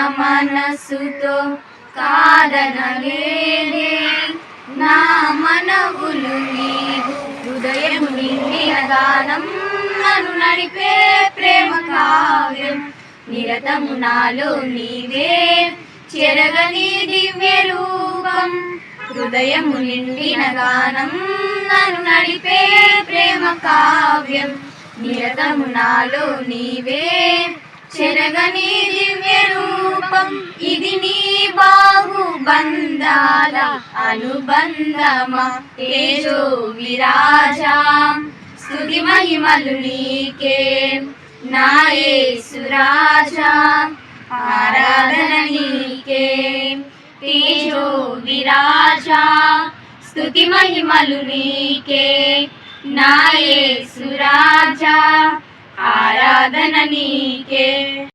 మనసుతో కాదనలేదే నా మనవులు నీవు. హృదయము నిండిన గానం నన్ను నడిపే ప్రేమ కావ్యం. నిరతము నాలో నీవే చెరగని దివ్య రూపం. హృదయము నిండిన గానం నన్ను నడిపే ప్రేమ కావ్యం. నిరతము నాలో నీవే చెరగని దివ్య రూపం. ఇది నీ బాహుబంధాల అనుబంధమా తేజో విరాజా. స్తుతి మహిమలు నీకే నా యేసు రాజా. ఆరాధన నీకే తేజో విరాజా. స్తుతి మహిమలు నీకే నా యేసు రాజా. ఆరాధన నీకే.